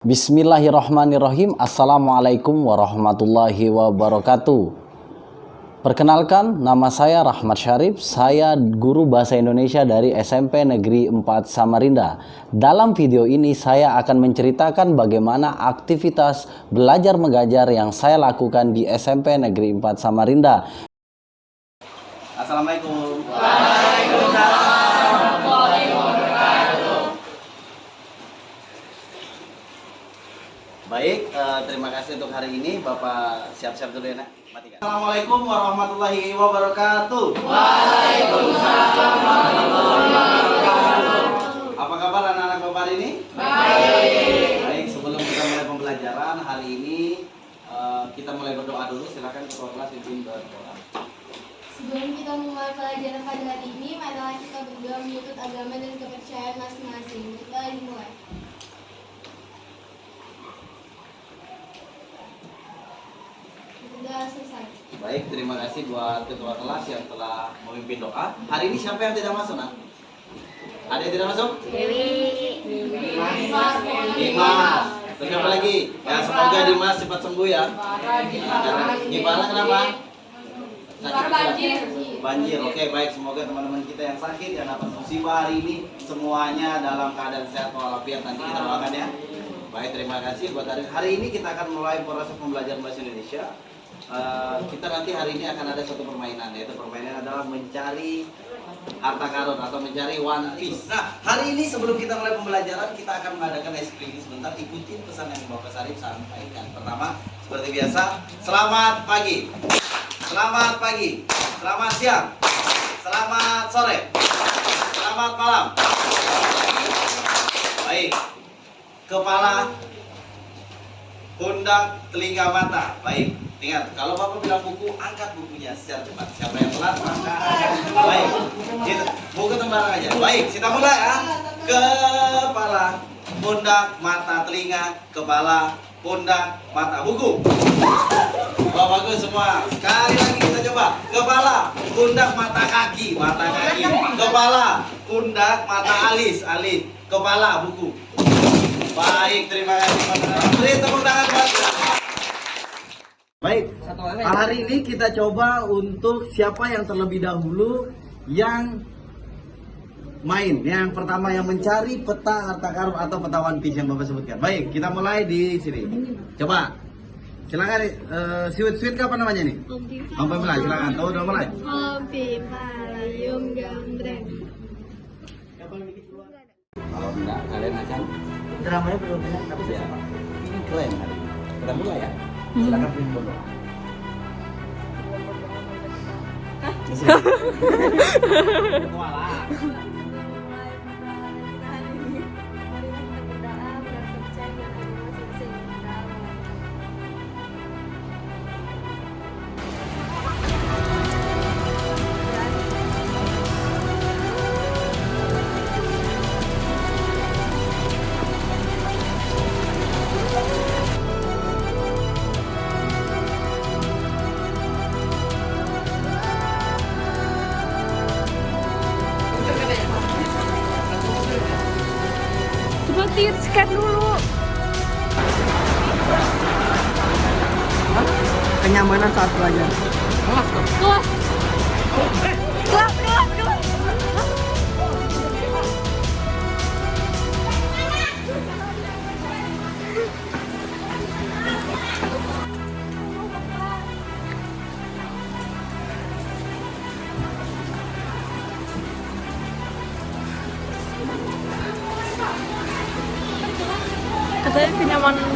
Bismillahirrahmanirrahim. Assalamualaikum warahmatullahi wabarakatuh. Perkenalkan, nama saya Rahmat Syarif. Saya guru bahasa Indonesia dari SMP Negeri 4 Samarinda. Dalam video ini saya akan menceritakan bagaimana aktivitas belajar mengajar yang saya lakukan di SMP Negeri 4 Samarinda. Assalamualaikum. Waalaikumsalam. Baik, terima kasih untuk hari ini. Bapak siap-siap dulu ya, Nak. Matikan. Assalamualaikum warahmatullahi wabarakatuh. Waalaikumsalam warahmatullahi wabarakatuh. Apa kabar anak-anak Bapak hari ini? Baik. Baik, sebelum kita mulai pembelajaran hari ini, kita mulai berdoa dulu. Silakan ketua kelas pimpin berdoa. Sebelum kita memulai pelajaran pada hari ini, marilah kita berdoa menurut agama dan kepercayaan masing-masing. Kita dimulai. Sudah selesai. Baik, terima kasih buat ketua kelas yang telah memimpin doa. Hari ini siapa yang tidak masuk, Nak? Ada yang tidak masuk? Dimas. Terus siapa lagi? Ya, semoga Dimas cepat sembuh ya. Gimana kenapa? Banjir. Oke, baik. Semoga teman-teman kita yang sakit, yang dapat musibah hari ini semuanya dalam keadaan sehat walafiat. Nanti kita doakan ya. Baik, terima kasih buat hari ini kita akan mulai proses pembelajaran bahasa Indonesia. Kita nanti hari ini akan ada satu permainan, yaitu permainan adalah mencari harta karun atau mencari One Piece. Nah, hari ini sebelum kita mulai pembelajaran, kita akan mengadakan screening sebentar. Ikutin pesan yang Bapak Syarif sampaikan. Pertama, seperti biasa, selamat pagi, selamat pagi, selamat siang, selamat sore, selamat malam. Baik, kepala, pundak, telinga, mata. Baik. Ingat, kalau Bapak bilang buku, angkat bukunya secara cepat. Siapa yang telat, maka baik. Buku tembarang aja. Baik, kita mulai ya. Kepala, pundak, mata, telinga, kepala, pundak, mata, buku. Oh, bagus semua. Sekali lagi kita coba. Kepala, pundak, mata, kaki, mata, kaki. Kepala, pundak, mata, alis, alis. Kepala, buku. Baik, terima kasih. Beri tepuk tangan buat. Baik, hari ini kita coba untuk siapa yang terlebih dahulu yang main. Yang pertama yang mencari peta harta karun atau peta One Piece yang Bapak sebutkan. Baik, kita mulai di sini. Coba, silakan. Sweet apa namanya nih? Sampai mulai, silakan. Tahu udah mulai? Kopi Payung Gambreng. Kalau enggak, kalian akan Dramanya belum benar, tapi ya. Ini keren hari ini. Kita mulai ya. Silakan pimpin berdoa. Coba scan dulu. kenyamanan saat belajar. Kelas. Katanya kenyamanan.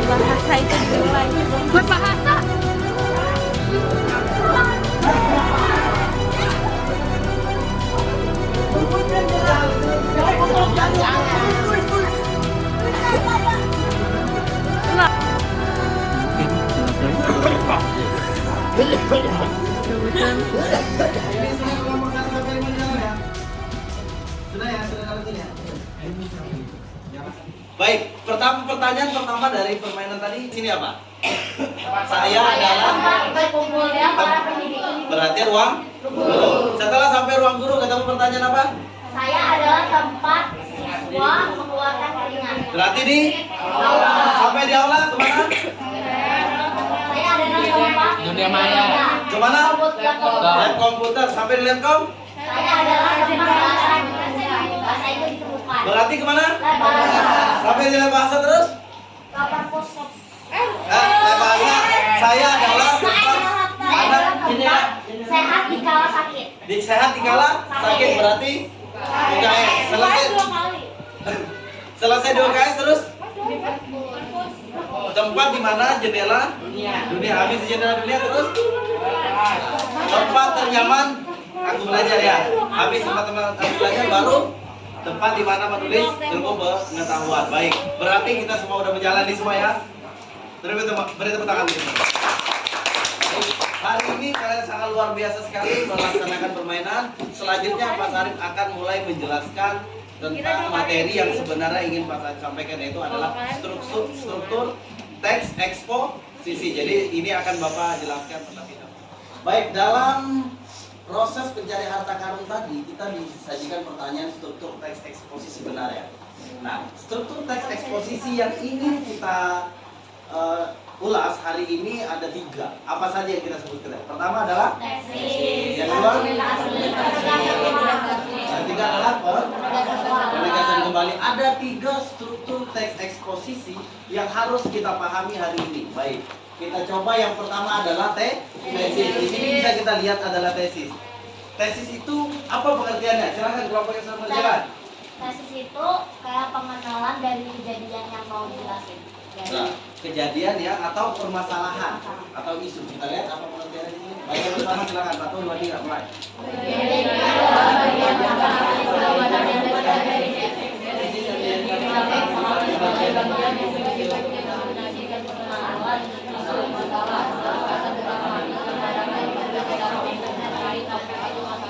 Bahasa itu jelek. Buat bahasa. Baik, pertanyaan pertama dari permainan tadi sini apa? Saya adalah berarti ruang guru. Setelah sampai ruang guru, ketemu pertanyaan apa? Saya adalah tempat siswa mengeluarkan keringat. Berarti di sampai di aula kemana? Saya adalah tempat Dunia maya. Kemana? komputer. Lab komputer. Sampai di lab kom? Saya adalah tempat bahasa itu ditemukan. Berarti kemana? Bahasa. Sampai di lab bahasa terus? Kapan pusat? Lab bahasa. Saya adalah tempat anak Sehat di kala sakit. sehat dikala sakit. Berarti UKS. Selesai. Selesai di UKS terus? Tempat di mana jendela dunia, habis jendela dunia terus tempat ternyaman aku belajar ya, habis tempat aku belajar baru tempat di mana menulis ilmu pengetahuan. Baik, berarti kita semua udah menjalani semua ya. Beri tepuk tangan dulu. Hari ini kalian sangat luar biasa sekali melaksanakan permainan. Selanjutnya Pak Sarif akan mulai menjelaskan tentang materi yang sebenarnya ingin Pak Sarif sampaikan, yaitu adalah struktur teks eksposisi. Jadi ini akan Bapak jelaskan terlebih dahulu. Baik, dalam proses pencari harta karun tadi kita disajikan pertanyaan struktur teks eksposisi benar ya. Nah, struktur teks eksposisi yang ingin kita ulas hari ini ada 3. Apa saja yang kita sebutkan? Pertama adalah Tesis. yang kedua, yang ketiga adalah penegasan kembali. Ada 3 struktur teks eksposisi yang harus kita pahami hari ini. Baik, kita coba yang pertama adalah tesis. Di sini bisa kita lihat adalah tesis. Tesis itu apa pengertiannya? Silakan kelompok yang sama jalan. Tesis itu kayak pengenalan dari kejadian yang mau dijelasin. Nah, kejadian ya atau permasalahan atau isu. Kita lihat apa pengertiannya di sini. Baik, yang pertama silakan 1, 2, 3 mulai.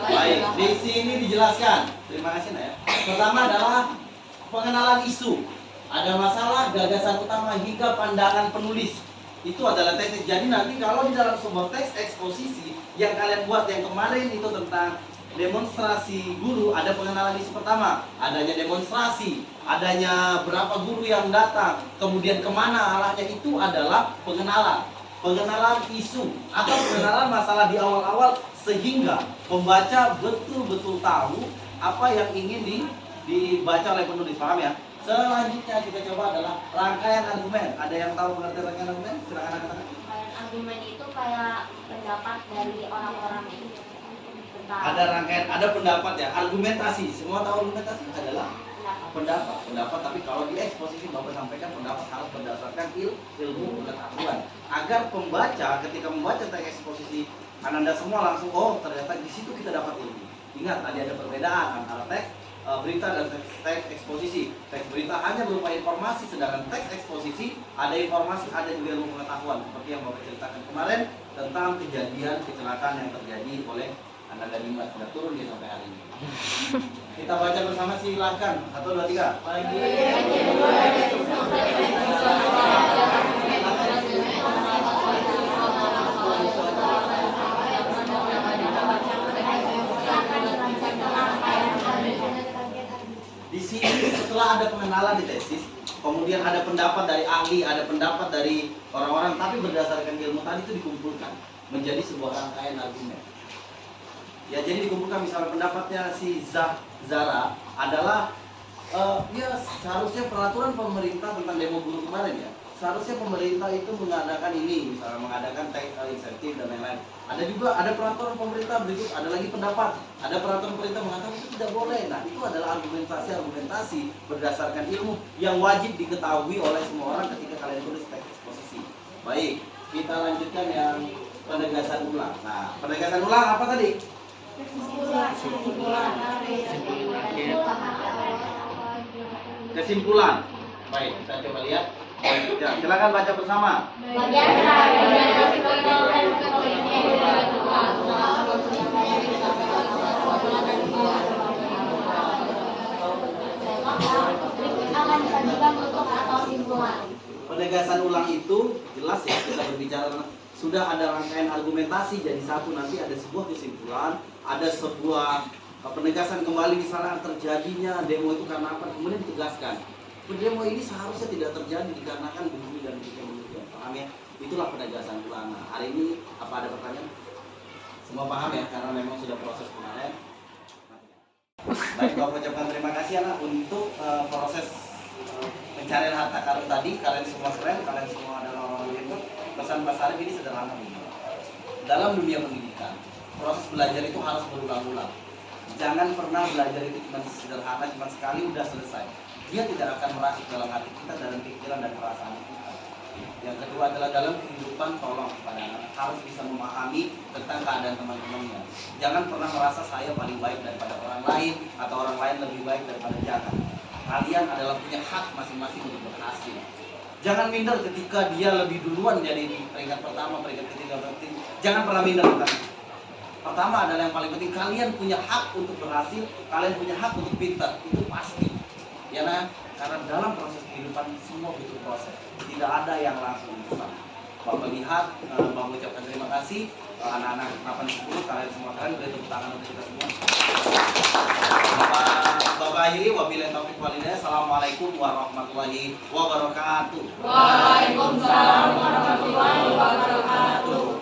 Baik, di sini dijelaskan. Terima kasih Nak ya. Pertama adalah pengenalan isu. Ada masalah, gagasan utama hingga pandangan penulis. Itu adalah tesis. Jadi nanti kalau di dalam sebuah teks eksposisi yang kalian buat yang kemarin itu tentang demonstrasi guru, ada pengenalan isu pertama, adanya demonstrasi, adanya berapa guru yang datang, kemudian kemana arahnya, itu adalah pengenalan isu atau pengenalan masalah di awal-awal sehingga pembaca betul-betul tahu apa yang ingin dibaca oleh penulis. Paham ya? Selanjutnya kita coba adalah rangkaian argumen. Ada yang tahu pengertian rangkaian argumen? Silakan katakan. Rangkaian argumen itu kayak pendapat dari orang-orang itu tentang Ada rangkaian, ada pendapat ya. Argumentasi. Semua tahu argumentasi adalah pendapat. Tapi kalau di eksposisi Bapak sampaikan pendapat harus berdasarkan ilmu pengetahuan. Agar pembaca ketika membaca teks eksposisi, Anda semua langsung ternyata di situ kita dapat ilmu. Ingat tadi ada perbedaan antara teks berita dan teks eksposisi. Teks berita hanya berupa informasi, sedangkan teks eksposisi ada informasi, ada juga ilmu pengetahuan seperti yang Bapak ceritakan kemarin tentang kejadian kecelakaan yang terjadi oleh anak Gadimba. Sudah turun dia sampai hari ini. Kita baca bersama, silahkan. 1, 2, 3. Di sini setelah ada pengenalan di tesis, kemudian ada pendapat dari ahli, ada pendapat dari orang-orang, tapi berdasarkan ilmu tadi itu dikumpulkan menjadi sebuah rangkaian argumen. Ya, jadi dikumpulkan misalnya pendapatnya si Zara adalah ya seharusnya peraturan pemerintah tentang demo guru kemarin ya. Seharusnya pemerintah itu mengadakan ini, misalnya mengadakan tax insentif dan lain-lain. Ada peraturan pemerintah berikut, ada lagi pendapat. Ada peraturan pemerintah mengatakan itu tidak boleh. Nah, itu adalah argumentasi berdasarkan ilmu yang wajib diketahui oleh semua orang ketika kalian tulis teks eksposisi. Baik, kita lanjutkan yang penegasan ulang. Nah, penegasan ulang apa tadi? Kesimpulan. Baik, kita coba lihat. Ya, silakan baca bersama. akan disajikan untuk atau simpulan. Penegasan ulang itu jelas ya, kita berbicara sudah ada rangkaian argumentasi jadi satu, nanti ada sebuah kesimpulan, ada sebuah penegasan kembali misalnya terjadinya demo itu karena apa, kemudian ditegaskan demo ini seharusnya tidak terjadi dikarenakan begini dan begitu, paham ya? Itulah penegasan ulama. Hari ini apa ada pertanyaan? Semua paham ya, karena memang sudah proses kemarin. Baik, Bapak ucapkan terima kasih anak untuk proses pencarian harta karun tadi. Kalian semua keren, kalian semua adalah orang yang hebat. Pesan Pak Sarif ini sederhana begini. Dalam dunia pendidikan, proses belajar itu harus berulang-ulang. Jangan pernah belajar itu cuma sederhana, cuma sekali udah selesai. Dia tidak akan merasuk dalam hati kita, dalam pikiran dan perasaan kita. Yang kedua adalah dalam kehidupan, tolong kepada anak harus bisa memahami tentang keadaan teman-temannya. Jangan pernah merasa saya paling baik daripada orang lain atau orang lain lebih baik daripada jangan. Kalian adalah punya hak masing-masing untuk berhasil. Jangan minder ketika dia lebih duluan jadi di peringkat pertama, peringkat ketiga, penting. Jangan pernah minder. Pertama adalah yang paling penting, kalian punya hak untuk berhasil, kalian punya hak untuk pintar, itu pasti. Ya nah, karena dalam proses kehidupan semua butuh proses, tidak ada yang langsung instan. Bapak lihat, Bapak ucapkan terima kasih anak-anak 810, kalian semua kalian beri tepuk tangan untuk kita semua. Bapak akhiri, wabillahi taufiq wal hidayah. Assalamualaikum warahmatullahi wabarakatuh. Waalaikumsalam warahmatullahi wabarakatuh.